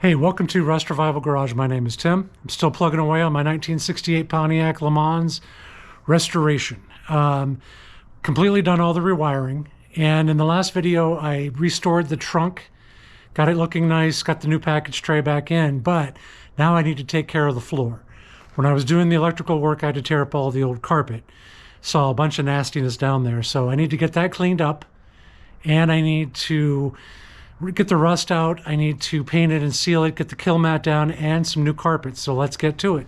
Hey, welcome to Rust Revival Garage. My name is Tim. I'm still plugging away on my 1968 Pontiac LeMans restoration. Completely done all the rewiring. And in the last video, I restored the trunk, got it looking nice, got the new package tray back in, but now I need to take care of the floor. When I was doing the electrical work, I had to tear up all the old carpet. Saw a bunch of nastiness down there. So I need to get that cleaned up, and I need to get the rust out. I need to paint it and seal it, get the kilmat down, and some new carpet. So let's get to it.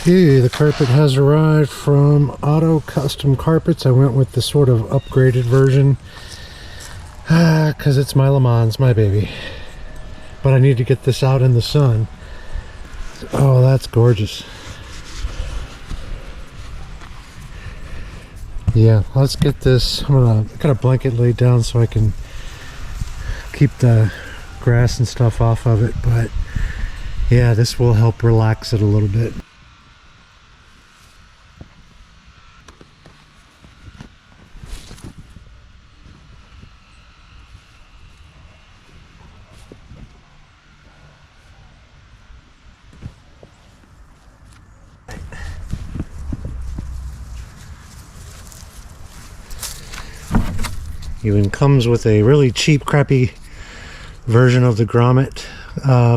Okay, the carpet has arrived from Auto Custom Carpets. I went with the sort of upgraded version because it's my LeMans, my baby. But I need to get this out in the sun. Oh, that's gorgeous. Yeah, let's get this. I'm gonna got a blanket laid down so I can keep the grass and stuff off of it, but yeah, this will help relax it a little bit. Even comes with a really cheap, crappy version of the grommet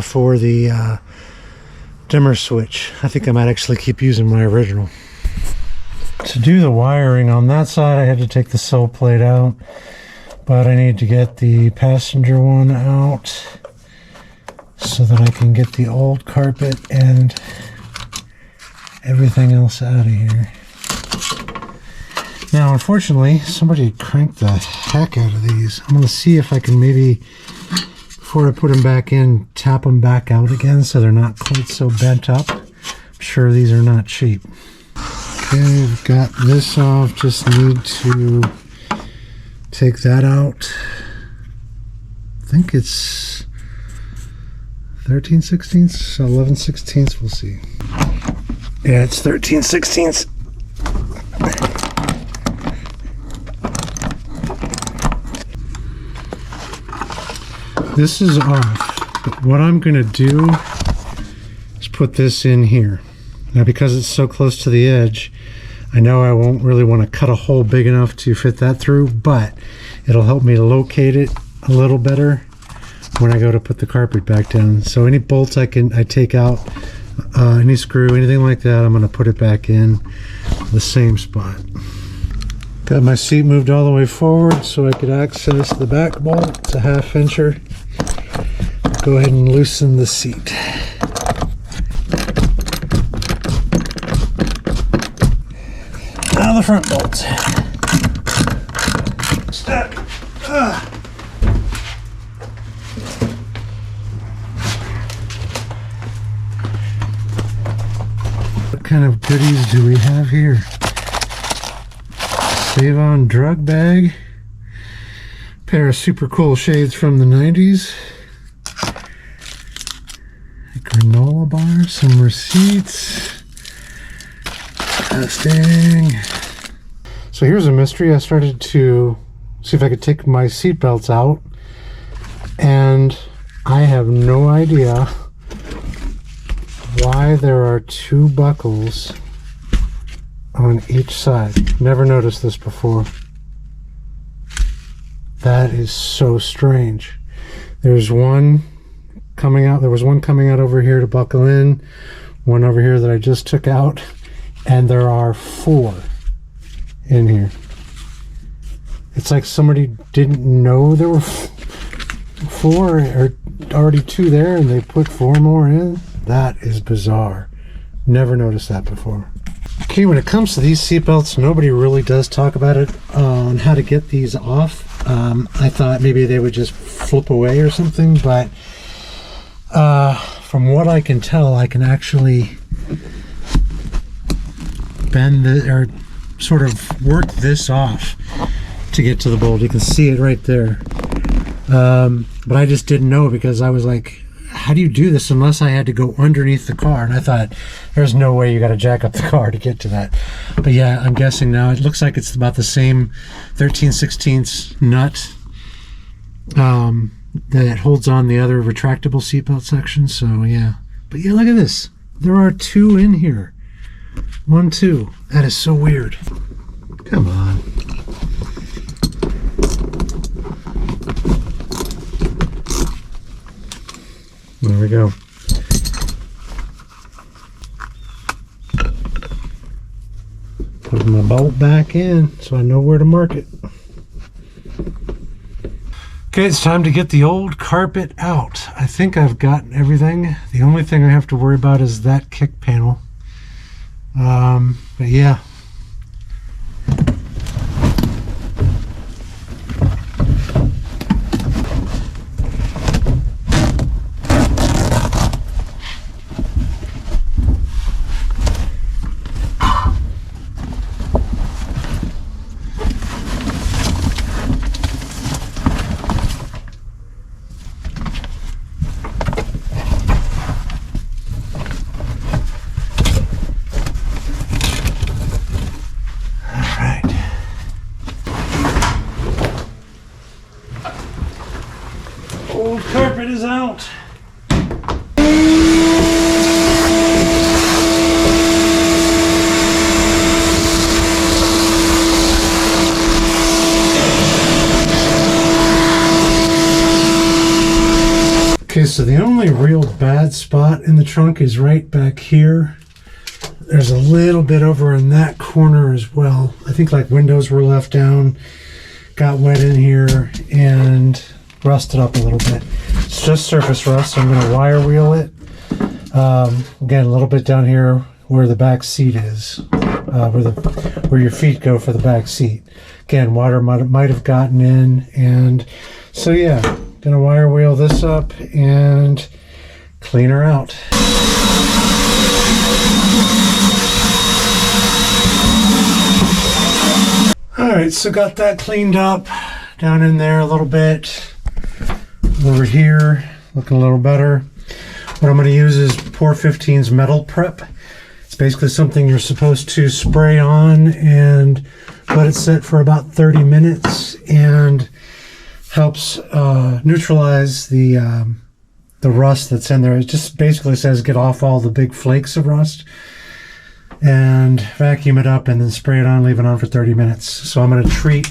for the dimmer switch. I think I might actually keep using my original. To do the wiring on that side, I had to take the sill plate out, but I need to get the passenger one out so that I can get the old carpet and everything else out of here. Now, unfortunately, somebody cranked the heck out of these. I'm going to see if I can maybe, before I put them back in, tap them back out again so they're not quite so bent up. I'm sure these are not cheap. Okay, we've got this off. Just need to take that out. I think it's 13/16, 11/16. We'll see. Yeah, it's 13/16. This is off, but what I'm going to do is put this in here. Now, because it's so close to the edge, I know I won't really want to cut a hole big enough to fit that through, but it'll help me locate it a little better when I go to put the carpet back down. So any bolts I take out, any screw, anything like that, I'm going to put it back in the same spot. Got my seat moved all the way forward so I could access the back bolt. It's a 1/2 incher. Go ahead and loosen the seat. Now the front bolts. Stuck. What kind of goodies do we have here? Save on drug bag. Pair of super cool shades from the 90s. A granola bar, some receipts. Testing. So here's a mystery. I started to see if I could take my seat belts out, and I have no idea why there are 2 buckles on each side. Never noticed this before. That is so strange. There's one coming out. There was one coming out over here to buckle in, one over here that I just took out, and there are 4 in here. It's like somebody didn't know there were 4 or already 2 there and they put 4 more in. That is bizarre. Never noticed that before. Okay, when it comes to these seatbelts, nobody really does talk about it on how to get these off. I thought maybe they would just flip away or something, but from what I can tell, I can actually bend the, or sort of work this off to get to the bolt. You can see it right there. But I just didn't know because I was like, how do you do this unless I had to go underneath the car? And I thought, there's no way you got to jack up the car to get to that. But yeah, I'm guessing now it looks like it's about the same 13/16 nut that holds on the other retractable seatbelt section. So yeah, but yeah, look at this. There are 2 in here. 1, 2. That is so weird. Come on. There we go. Put my bolt back in so I know where to mark it. Okay, it's time to get the old carpet out. I think I've got everything. The only thing I have to worry about is that kick panel. But yeah. Old carpet is out. Okay, so the only real bad spot in the trunk is right back here. There's a little bit over in that corner as well. I think like windows were left down, got wet in here, and rusted up a little bit. It's just surface rust, so I'm going to wire wheel it. Again, a little bit down here where the back seat is, where your feet go for the back seat. Again, water might have gotten in, and so yeah, going to wire wheel this up and clean her out. Alright, so got that cleaned up down in there a little bit. Over here, looking a little better. What I'm going to use is Pour15's Metal Prep. It's basically something you're supposed to spray on and let it sit for about 30 minutes and helps neutralize the rust that's in there. It just basically says get off all the big flakes of rust and vacuum it up and then spray it on, leave it on for 30 minutes. So I'm going to treat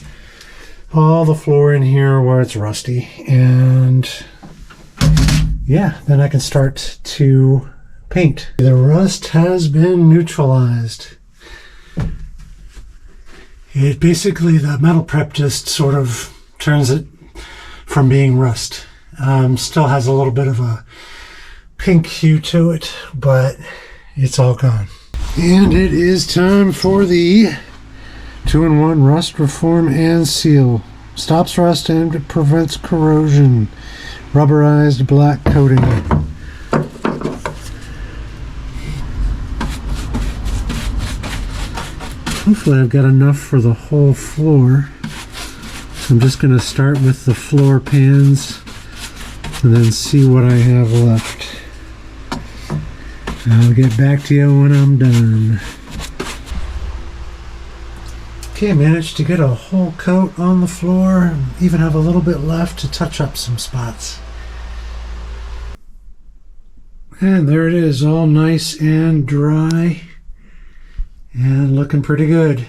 all the floor in here where it's rusty, and yeah, then I can start to paint. The rust has been neutralized. It basically, the metal prep just sort of turns it from being rust. Still has a little bit of a pink hue to it, but it's all gone. And it is time for the 2-in-1 Rust Reform and Seal. Stops rust and prevents corrosion. Rubberized black coating. Hopefully I've got enough for the whole floor. I'm just going to start with the floor pans and then see what I have left. I'll get back to you when I'm done. Okay, managed to get a whole coat on the floor, and even have a little bit left to touch up some spots. And there it is, all nice and dry and looking pretty good.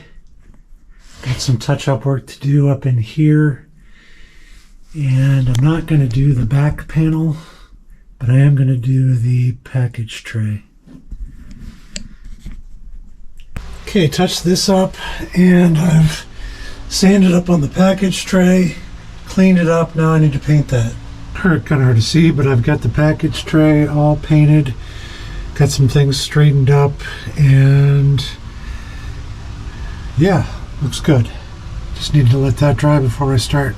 Got some touch-up work to do up in here, and I'm not going to do the back panel, but I am going to do the package tray. Okay, touched this up, and I've sanded up on the package tray, cleaned it up. Now I need to paint that. Kind of hard to see, but I've got the package tray all painted, got some things straightened up, and yeah, looks good. Just need to let that dry before I start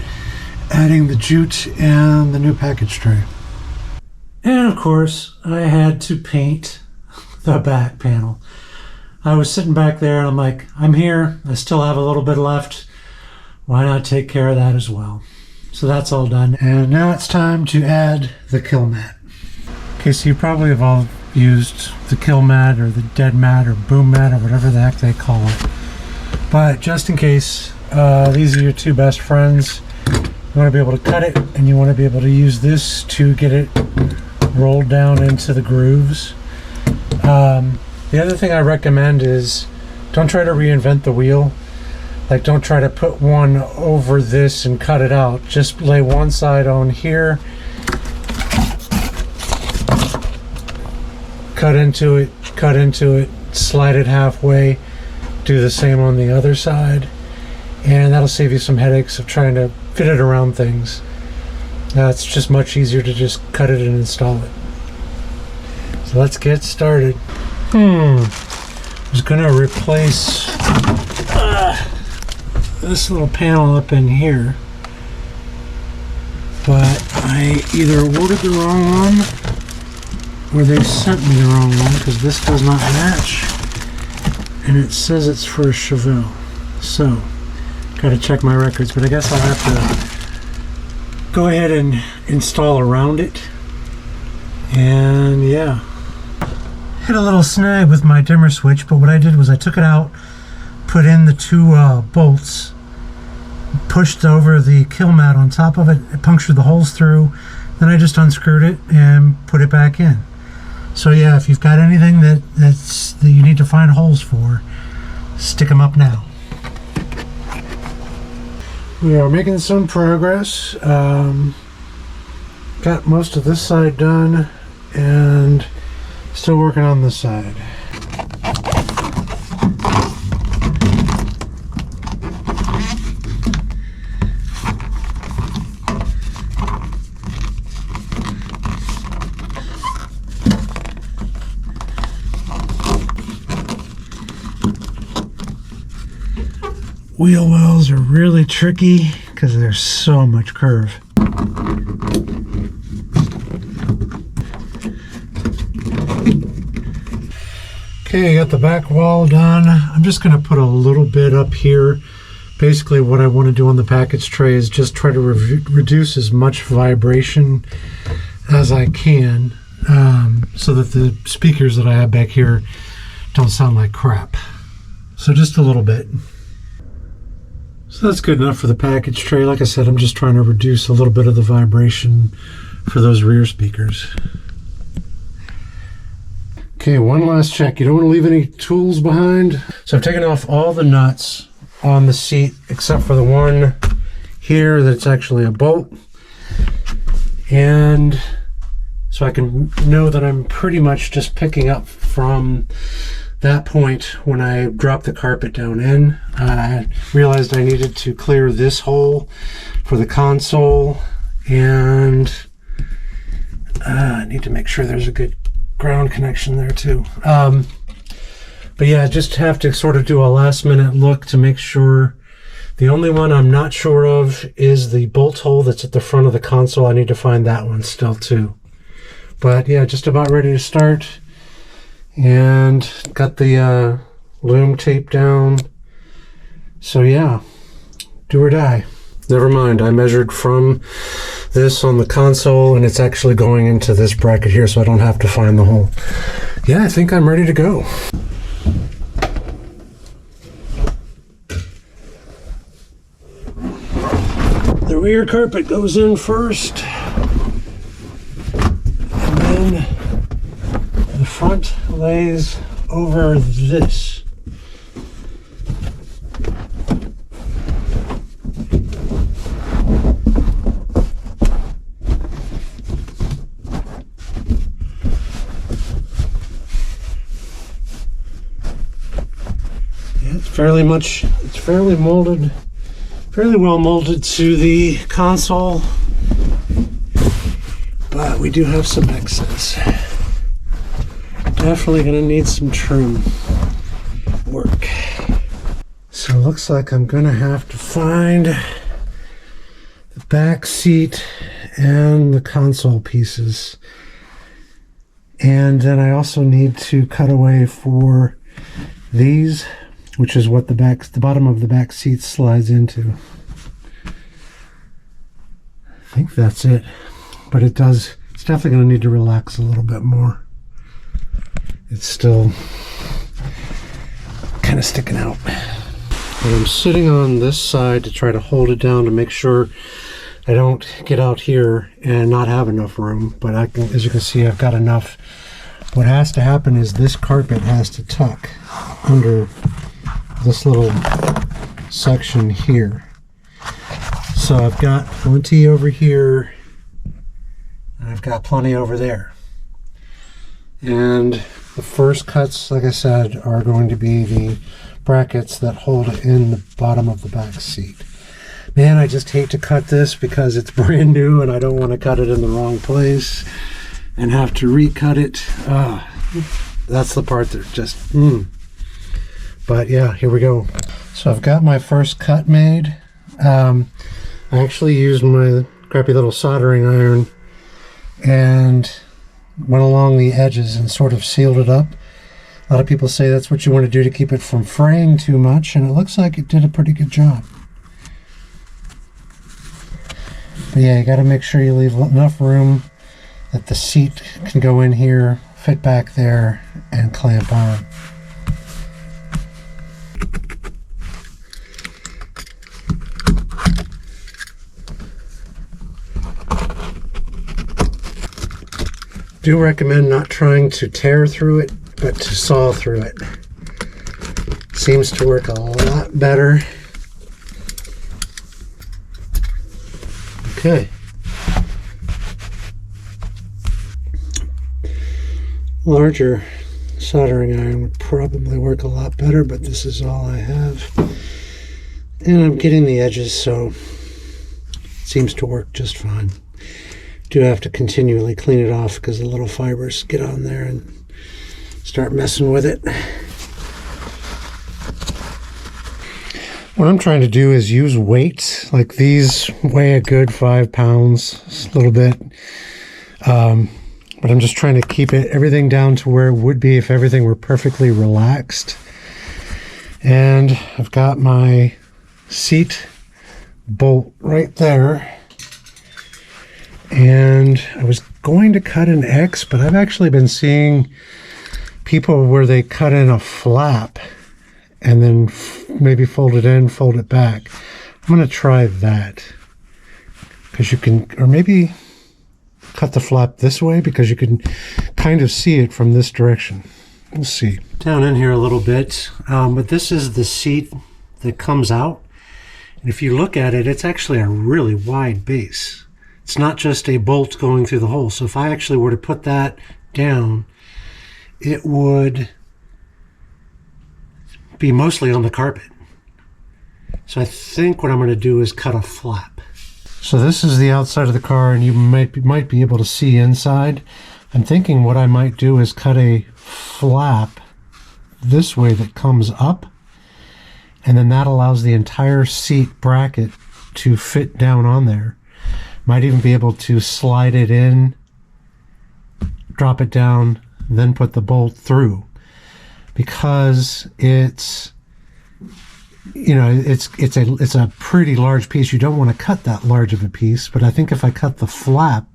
adding the jute and the new package tray. And of course, I had to paint the back panel. I was sitting back there and I'm like, I'm here, I still have a little bit left. Why not take care of that as well? So that's all done. And now it's time to add the kilmat. Okay, so you probably have all used the kill mat or the dead mat or boom mat or whatever the heck they call it. But just in case, these are your two best friends. You want to be able to cut it, and you want to be able to use this to get it rolled down into the grooves. The other thing I recommend is don't try to reinvent the wheel. Like, don't try to put one over this and cut it out. Just lay one side on here, cut into it, slide it halfway, do the same on the other side, and that'll save you some headaches of trying to fit it around things. It's just much easier to just cut it and install it. So let's get started. I was gonna replace this little panel up in here, but I either ordered the wrong one or they sent me the wrong one, because this does not match and it says it's for a Chevelle. So gotta check my records, but I guess I'll have to go ahead and install around it. And yeah, hit a little snag with my dimmer switch, but what I did was I took it out, put in the two bolts, pushed over the kill mat on top of it, it punctured the holes through, then I just unscrewed it and put it back in. So yeah, if you've got anything that you need to find holes for, stick them up now. We are making some progress. Got most of this side done and still working on this side. Wheel wells are really tricky because there's so much curve. Okay, I got the back wall done. I'm just going to put a little bit up here. Basically what I want to do on the package tray is just try to reduce as much vibration as I can, so that the speakers that I have back here don't sound like crap. So just a little bit. So that's good enough for the package tray. Like I said, I'm just trying to reduce a little bit of the vibration for those rear speakers. Okay, one last check. You don't want to leave any tools behind. So I've taken off all the nuts on the seat except for the one here that's actually a bolt. And so I can know that I'm pretty much just picking up from that point when I dropped the carpet down in. I realized I needed to clear this hole for the console, and I need to make sure there's a good ground connection there too. But yeah, I just have to sort of do a last minute look to make sure. The only one I'm not sure of is the bolt hole that's at the front of the console. I need to find that one still too. But yeah, just about ready to start. And got the loom tape down. So yeah, do or die. Never mind, I measured from this on the console and it's actually going into this bracket here, so I don't have to find the hole. Yeah, I think I'm ready to go. The rear carpet goes in first, and then the front lays over this. It's fairly molded, fairly well molded to the console, but we do have some excess. Definitely gonna need some trim work. So it looks like I'm gonna have to find the back seat and the console pieces. And then I also need to cut away for these, which is what the bottom of the back seat slides into. I think that's it. But it's definitely going to need to relax a little bit more. It's still kind of sticking out. But I'm sitting on this side to try to hold it down to make sure I don't get out here and not have enough room. But I can, as you can see, I've got enough. What has to happen is this carpet has to tuck under this little section here. So I've got plenty over here, and I've got plenty over there. And the first cuts, like I said, are going to be the brackets that hold it in the bottom of the back seat. Man, I just hate to cut this because it's brand new and I don't want to cut it in the wrong place and have to recut it. That's the part that just, But yeah, here we go. So I've got my first cut made. I actually used my crappy little soldering iron and went along the edges and sort of sealed it up. A lot of people say that's what you want to do to keep it from fraying too much, and it looks like it did a pretty good job. But yeah, you got to make sure you leave enough room that the seat can go in here, fit back there, and clamp on. Do recommend not trying to tear through it, but to saw through it. Seems to work a lot better. Okay. Larger soldering iron would probably work a lot better, but this is all I have. And I'm getting the edges, so it seems to work just fine. Do have to continually clean it off because the little fibers get on there and start messing with it. What I'm trying to do is use weights. Like these weigh a good 5 pounds, a little bit. But I'm just trying to keep everything down to where it would be if everything were perfectly relaxed. And I've got my seat bolt right there. And I was going to cut an X, but I've actually been seeing people where they cut in a flap and then maybe fold it in, fold it back. I'm going to try that. Because you can, or maybe cut the flap this way because you can kind of see it from this direction. We'll see. Down in here a little bit, but this is the seat that comes out. And if you look at it, it's actually a really wide base. It's not just a bolt going through the hole. So if I actually were to put that down, it would be mostly on the carpet. So I think what I'm going to do is cut a flap. So this is the outside of the car, and you might be able to see inside. I'm thinking what I might do is cut a flap this way that comes up, and then that allows the entire seat bracket to fit down on there. Might even be able to slide it in, drop it down, then put the bolt through. Because it's, you know, it's a pretty large piece. You don't want to cut that large of a piece, but I think if I cut the flap,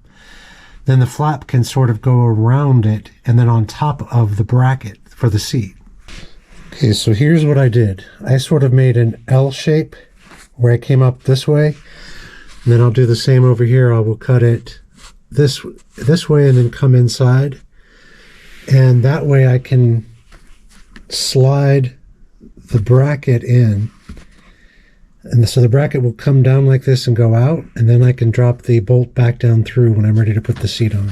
then the flap can sort of go around it and then on top of the bracket for the seat. Okay, so here's what I did. I sort of made an L shape where I came up this way. And then I'll do the same over here. I will cut it this way and then come inside. And that way I can slide the bracket in. And so the bracket will come down like this and go out. And then I can drop the bolt back down through when I'm ready to put the seat on.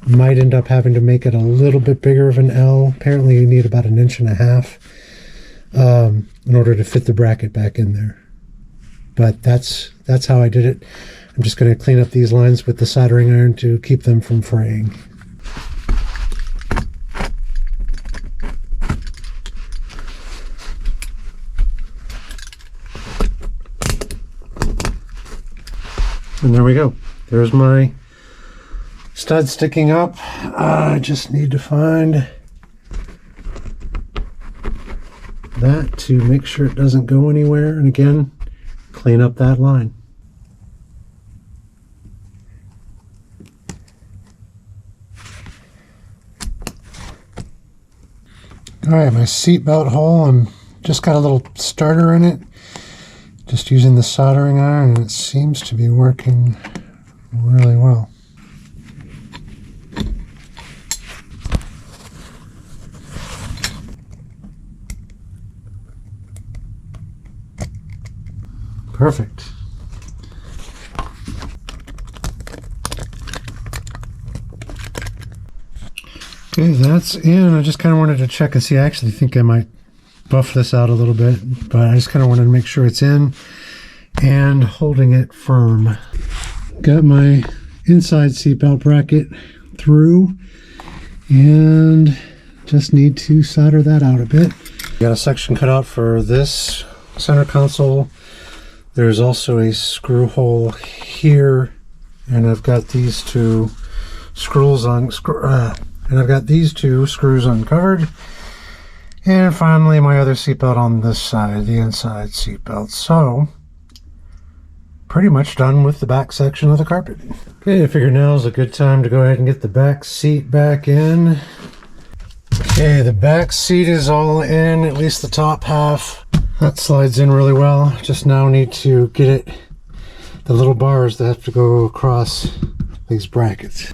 Might end up having to make it a little bit bigger of an L. Apparently you need about 1.5 inches in order to fit the bracket back in there. But that's how I did it. I'm just going to clean up these lines with the soldering iron to keep them from fraying. And there we go. There's my stud sticking up. I just need to find that to make sure it doesn't go anywhere. And again, clean up that line. All right, my seat belt hole, I'm just got a little starter in it. Just using the soldering iron, and it seems to be working really well. Perfect. Okay, that's in. I just kind of wanted to check and see. I actually think I might buff this out a little bit, but I just kind of wanted to make sure it's in and holding it firm. Got my inside seatbelt bracket through and just need to solder that out a bit. Got a section cut out for this center console. There's also a screw hole here, and I've got these two screws uncovered. And finally, my other seatbelt on this side, the inside seatbelt. So, pretty much done with the back section of the carpet. Okay, I figure now is a good time to go ahead and get the back seat back in. Okay, the back seat is all in, at least the top half. That slides in really well. Just now need to get it, the little bars that have to go across these brackets.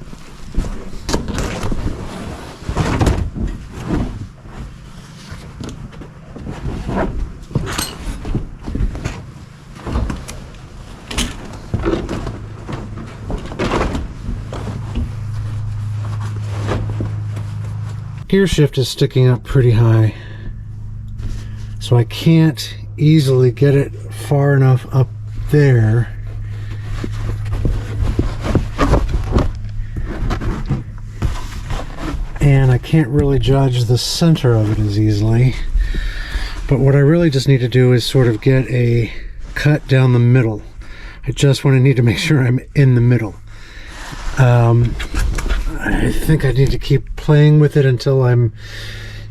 Gear shift is sticking up pretty high, so I can't easily get it far enough up there. And I can't really judge the center of it as easily. But what I really just need to do is sort of get a cut down the middle. I just need to make sure I'm in the middle. I think I need to keep playing with it until I'm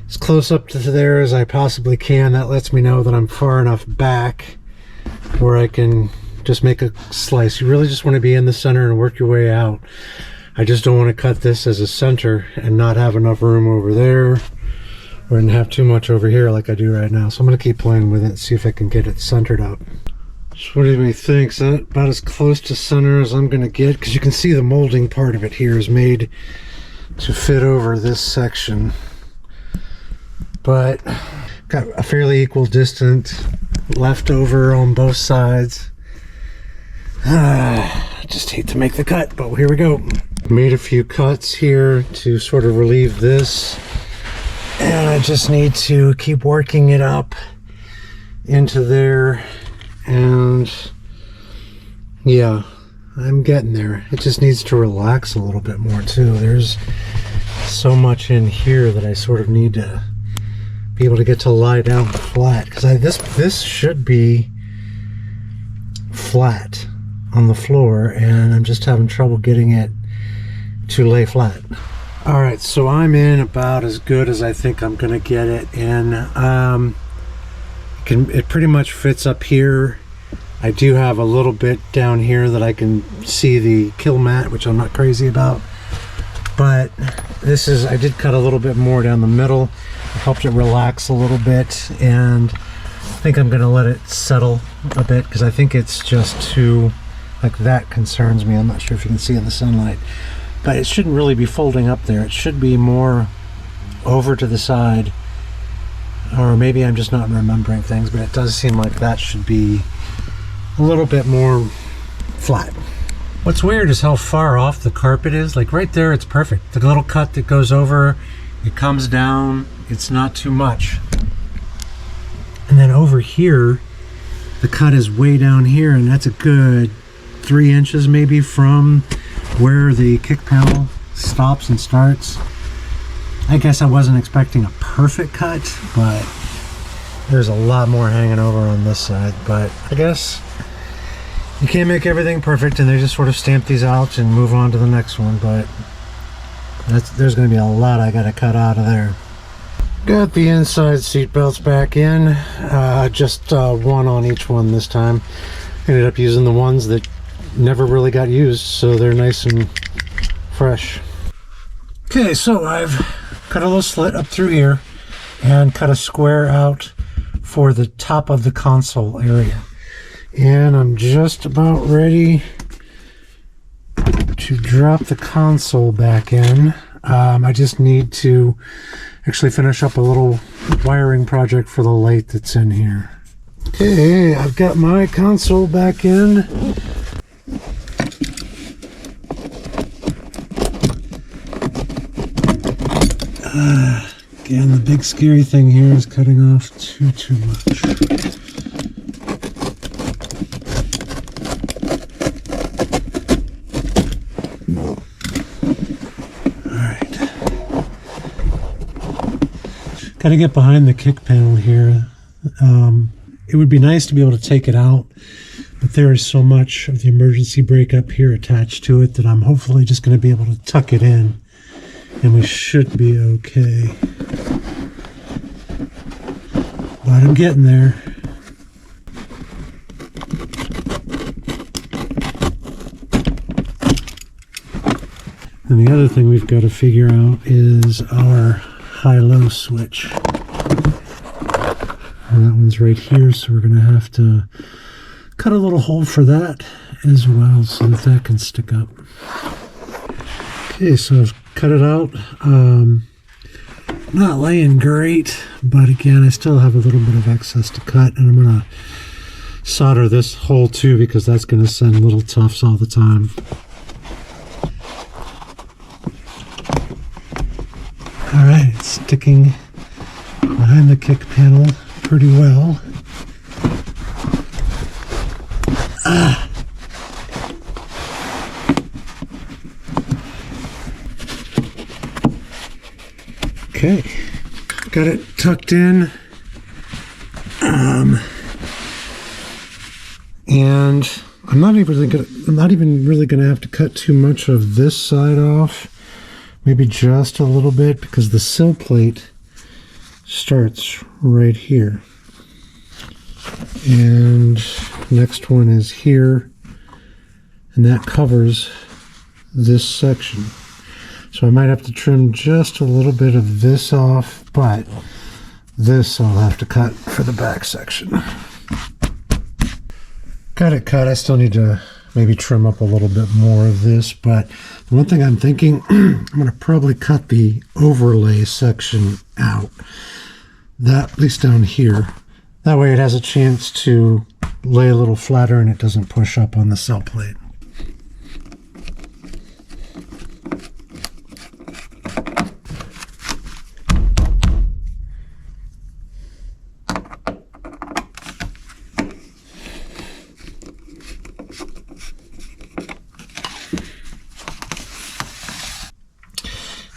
as close up to there as I possibly can. That lets me know that I'm far enough back where I can just make a slice. You really just want to be in the center and work your way out. I just don't want to cut this as a center and not have enough room over there, or have too much over here like I do right now. So I'm going to keep playing with it, see if I can get it centered up. So what do you think? Is that about as close to center as I'm going to get? Because you can see the molding part of it here is made to fit over this section. But got a fairly equal distance left over on both sides. I just hate to make the cut, but here we go. Made a few cuts here to sort of relieve this. And I just need to keep working it up into there. And yeah, I'm getting there. It just needs to relax a little bit more too. There's so much in here that I sort of need to be able to get to lie down flat, because this should be flat on the floor, and I'm just having trouble getting it to lay flat. All right, so I'm in about as good as I think I'm gonna get it in. It pretty much fits up here. I do have a little bit down here that I can see the kilmat, which I'm not crazy about. But I did cut a little bit more down the middle. It helped it relax a little bit, and I think I'm gonna let it settle a bit, because I think it's just too, like, that concerns me. I'm not sure if you can see in the sunlight, but it shouldn't really be folding up there. It should be more over to the side. Or maybe I'm just not remembering things, but it does seem like that should be a little bit more flat. What's weird is how far off the carpet is. Like right there, it's perfect. The little cut that goes over, it comes down, it's not too much. And then over here, the cut is way down here, and that's a good 3 inches maybe from where the kick panel stops and starts. I guess I wasn't expecting a perfect cut, but there's a lot more hanging over on this side. But I guess you can't make everything perfect, and they just sort of stamp these out and move on to the next one. But there's going to be a lot I got to cut out of there. Got the inside seat belts back in, just one on each one this time. Ended up using the ones that never really got used, so they're nice and fresh. Okay, so I've cut a little slit up through here, and cut a square out for the top of the console area. And I'm just about ready to drop the console back in. I just need to actually finish up a little wiring project for the light that's in here. Okay, I've got my console back in. Again, the big scary thing here is cutting off too much. Got to get behind the kick panel here. It would be nice to be able to take it out, but there is so much of the emergency brake up here attached to it that I'm hopefully just going to be able to tuck it in, and we should be okay. But I'm getting there. And the other thing we've got to figure out is our high-low switch. And that one's right here, so we're going to have to cut a little hole for that as well so that that can stick up. Okay, so I've cut it out. Not laying great, but again, I still have a little bit of excess to cut, and I'm going to solder this hole too because that's going to send little tufts all the time. Alright, it's sticking behind the kick panel pretty well. Okay, got it tucked in. And I'm not even really gonna have to cut too much of this side off. Maybe just a little bit, because the sill plate starts right here. And next one is here, and that covers this section. So I might have to trim just a little bit of this off, but this I'll have to cut for the back section. Got it cut. I still need to maybe trim up a little bit more of this, but the one thing I'm thinking, I'm going to probably cut the overlay section out. That, at least down here. That way it has a chance to lay a little flatter and it doesn't push up on the sill plate.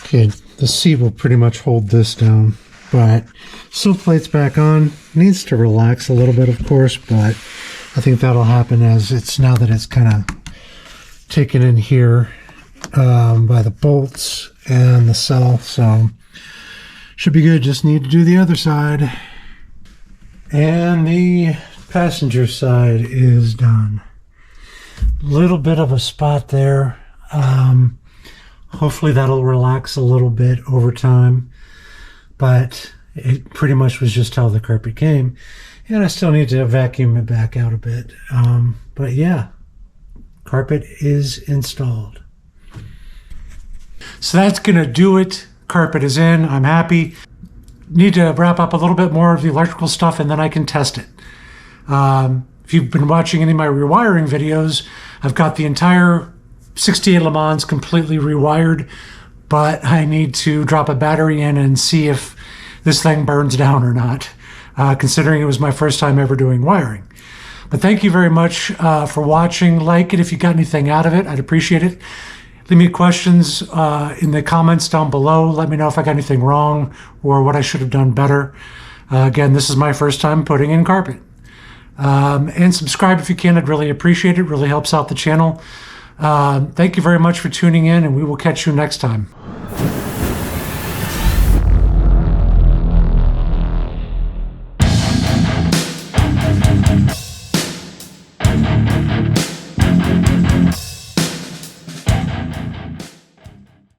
Okay, the seat will pretty much hold this down, but sill plate's back on. Needs to relax a little bit, of course, but I think that'll happen as it's now that it's kind of taken in here by the bolts and the cell, so should be good. Just need to do the other side. And the passenger side is done. Little bit of a spot there. Hopefully that'll relax a little bit over time, but it pretty much was just how the carpet came, and I still need to vacuum it back out a bit. But yeah, carpet is installed. So that's gonna do it. Carpet is in. I'm happy. Need to wrap up a little bit more of the electrical stuff and then I can test it. If you've been watching any of my rewiring videos, I've got the entire 68 LeMans completely rewired, but I need to drop a battery in and see if this thing burns down or not, considering it was my first time ever doing wiring. But thank you very much for watching. Like it if you got anything out of it. I'd appreciate it. Leave me questions in the comments down below. Let me know if I got anything wrong or what I should have done better. Again, this is my first time putting in carpet. And subscribe if you can. I'd really appreciate it. It really helps out the channel. Thank you very much for tuning in, and we will catch you next time.